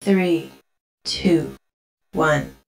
3, 2, 1.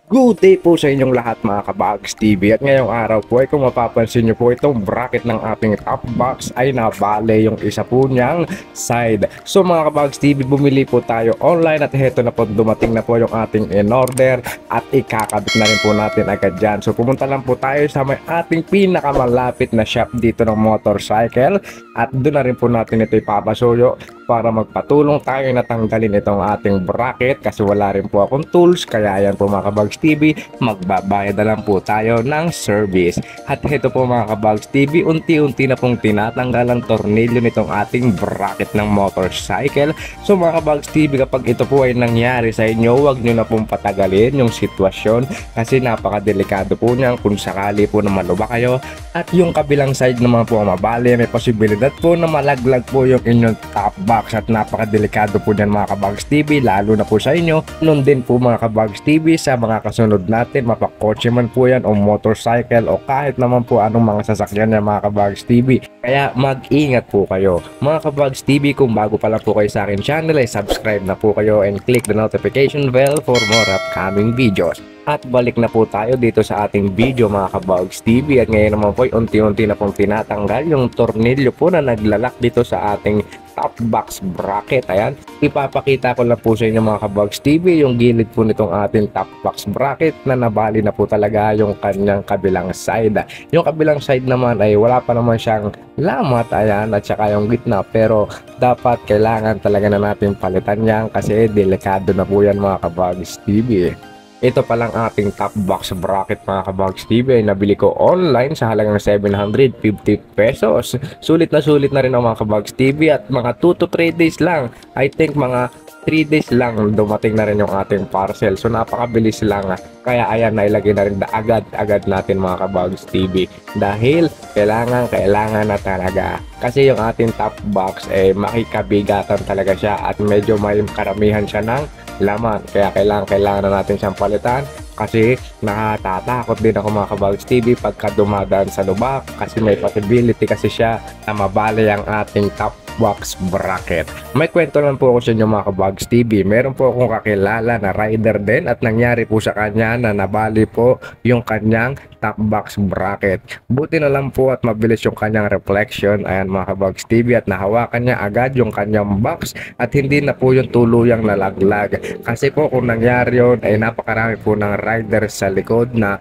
Good day po sa inyong lahat mga Kabags TV, at ngayong araw po ay kung mapapansin nyo po itong bracket ng ating top box ay nabale yung isa po niyang side. So mga Kabags TV, bumili po tayo online at heto na po, dumating na po yung ating in order at ikakabit na rin po natin agad dyan. So pumunta lang po tayo sa may ating pinakamalapit na shop dito ng motorcycle at doon na rin po natin ito ipapasuyo para magpatulong tayo na tanggalin itong ating bracket kasi wala rin po akong tools. Kaya yan po mga Kabags TV, magbabayad na lang po tayo ng service. At ito po mga Kabags TV, unti-unti na pong tinatanggal ang tornilyo nitong ating bracket ng motorcycle. So mga Kabags TV, kapag ito po ay nangyari sa inyo, huwag nyo na pong patagalin yung sitwasyon kasi napakadelikado po niyan kung sakali po na maluba kayo at yung kabilang side naman po mabali, may posibilidad po na malaglag po yung inyong top box at napakadelikado po niyan mga Kabags TV, lalo na po sa inyo. Nun din po mga Kabags TV sa mga kasunod natin, mapakotse man po yan o motorcycle o kahit naman po anong mga sasakyan niya mga Kabags TV. Kaya mag-ingat po kayo mga Kabags TV. Kung bago pa lang po kayo sa akin channel ay subscribe na po kayo and click the notification bell for more upcoming videos. At balik na po tayo dito sa ating video mga Kabags TV, at ngayon naman po unti-unti na pong tinatanggal yung tornilyo po na naglalak dito sa ating top box bracket. Ayan, ipapakita ko lang po sa inyo mga Kabags TV yung gilid po nitong ating top box bracket na nabali na po talaga yung kanyang kabilang side. Yung kabilang side naman ay wala pa naman siyang lamat, ayan, at saka yung gitna, pero dapat kailangan talaga na natin palitan yan kasi delikado na po yan mga Kabags TV. Ito palang ating top box bracket mga Kabags TV ay nabili ko online sa halagang 750 pesos. Sulit na rin ang mga Kabags TV at mga 2 to 3 days lang. I think mga 3 days lang dumating na rin yung ating parcel. So napakabilis lang. Kaya ayan, nailagay na rin agad natin mga Kabags TV. Dahil kailangan na talaga. Kasi yung ating top box ay makikabigatan talaga siya at medyo may karamihan siya ng laman. Kaya kailangan na natin siyang palitan kasi nakatatakot din ako mga Kabags TV pagka dumadaan sa lubak kasi may possibility kasi siya na mabali ang ating top box bracket. May kwento lang po ako sa inyo mga Kabags TV. Meron po akong kakilala na rider din at nangyari po sa kanya na nabali po yung kanyang top box bracket. Buti na lang po at mabilis yung kanyang reflection, ayan mga Kabags TV, at nahawakan niya agad yung kanyang box at hindi na po yung tuluyang nalaglag. Kasi po kung nangyari yun ay napakarami po ng rider sa likod na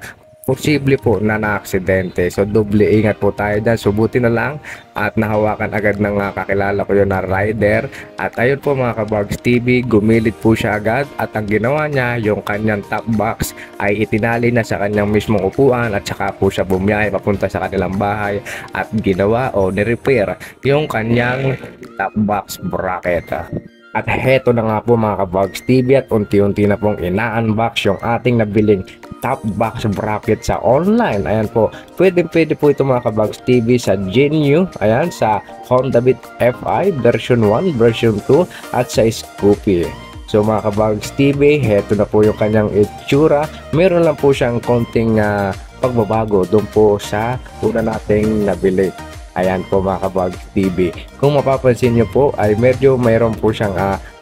posible po na na-aksidente. So doble ingat po tayo dyan. So buti na lang at nahawakan agad ng kakilala ko yun na rider. At ayun po mga Kabags TV, gumilit po siya agad at ang ginawa niya, yung kanyang top box ay itinali na sa kanyang mismong upuan at saka po siya bumiyahe papunta sa kanilang bahay at ginawa o ni-repair yung kanyang top box bracket. At heto na nga po mga Kabags TV at unti-unti na pong ina-unbox yung ating nabiling top box bracket sa online. Ayan po, pwede po ito mga Kabags TV sa Genu, ayan, sa Honda Beat FI version 1, version 2 at sa Scoopy. So mga Kabags TV, heto na po yung kanyang itsura. Meron lang po siyang konting pagbabago doon po sa una nating nabili. Ayan po mga Kabags TV. Kung mapapansin nyo po ay mayroon po siyang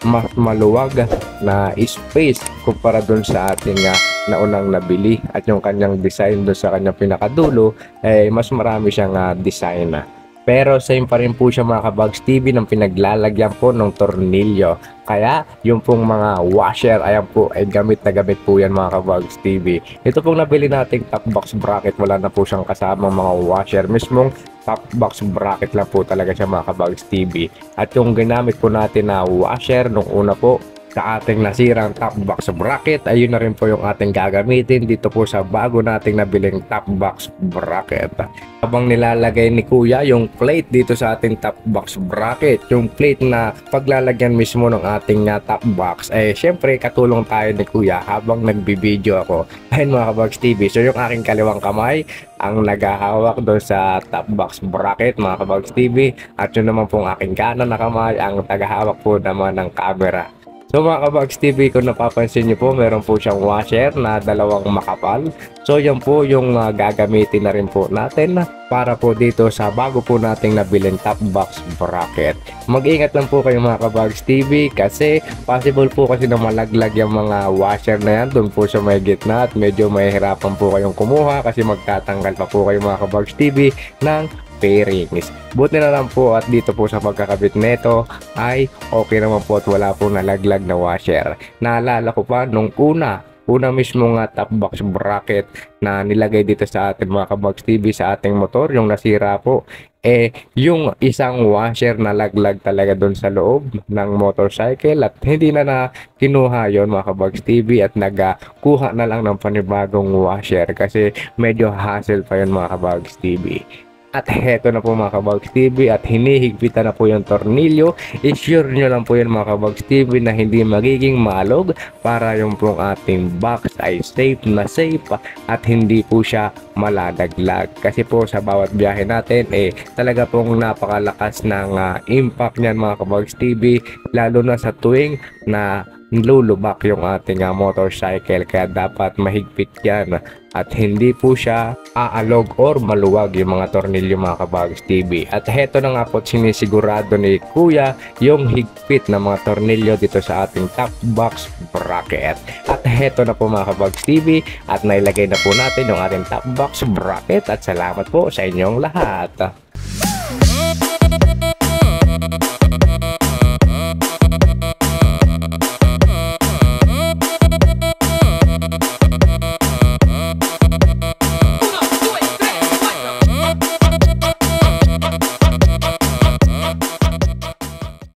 mas maluwag na space kumpara dun sa ating naunang nabili. At yung kanyang design dun sa kanyang pinakadulo ay mas marami siyang design. Pero same pa rin po siya mga Kabags TV ng pinaglalagyan po ng tornilyo. Kaya yung pong mga washer, ayan po, ay gamit na gamit po yan mga Kabags TV. Ito pong nabili nating top box bracket, wala na po siyang kasamang mga washer. Mismong top box bracket lang po talaga siya mga Kabags TV. At yung ginamit po natin na washer nung una po sa ating nasirang top box bracket, ayun na rin po yung ating gagamitin dito po sa bago nating nabiling top box bracket. Habang nilalagay ni Kuya yung plate dito sa ating top box bracket, yung plate na paglalagyan mismo ng ating top box, syempre katulong tayo ni Kuya habang nagbibideo ako. Ayun mga Kabags TV, so yung aking kaliwang kamay ang naghahawak doon sa top box bracket mga Kabags TV, at yun naman pong aking kanan na kamay ang tagahawak po naman ng camera. So mga kabags TV, kung napapansin nyo po, meron po siyang washer na dalawang makapal. So yan po yung gagamitin na rin po natin para po dito sa bago po nating nabiling top box bracket. Mag-ingat lang po kayo mga kabags TV kasi possible po kasi na malaglag yung mga washer na yan doon po sa may gitna at medyo mahihirapan po kayong kumuha kasi magtatanggal pa po kayo mga kabags TV ng pairings. Buti na lang po at dito po sa pagkakabit nito ay okay naman po at wala po nalaglag na washer. Naalala ko pa nung una mismo nga top box bracket na nilagay dito sa atin mga kabags TV sa ating motor, yung nasira po, yung isang washer na laglag talaga doon sa loob ng motorcycle at hindi na kinuha yon mga kabags TV at nagkuha na lang ng panibagong washer kasi medyo hassle pa yon mga kabags TV. At heto na po mga kabags TV at hinihigpitan na po yung tornilyo. I-sure nyo lang po yun mga kabags TV na hindi magiging malog para yung pong ating box ay safe at hindi po siya maladaglag. Kasi po sa bawat biyahe natin talaga pong napakalakas ng impact niyan mga kabags TV, lalo na sa tuwing na lulubak yung ating motorcycle, kaya dapat mahigpit yan at hindi po siya aalog or maluwag yung mga tornilyo mga kabags TV. At heto na nga po sinisigurado ni Kuya yung higpit na mga tornilyo dito sa ating top box bracket. At heto na po mga kabags TV at nailagay na po natin yung ating top box bracket at salamat po sa inyong lahat.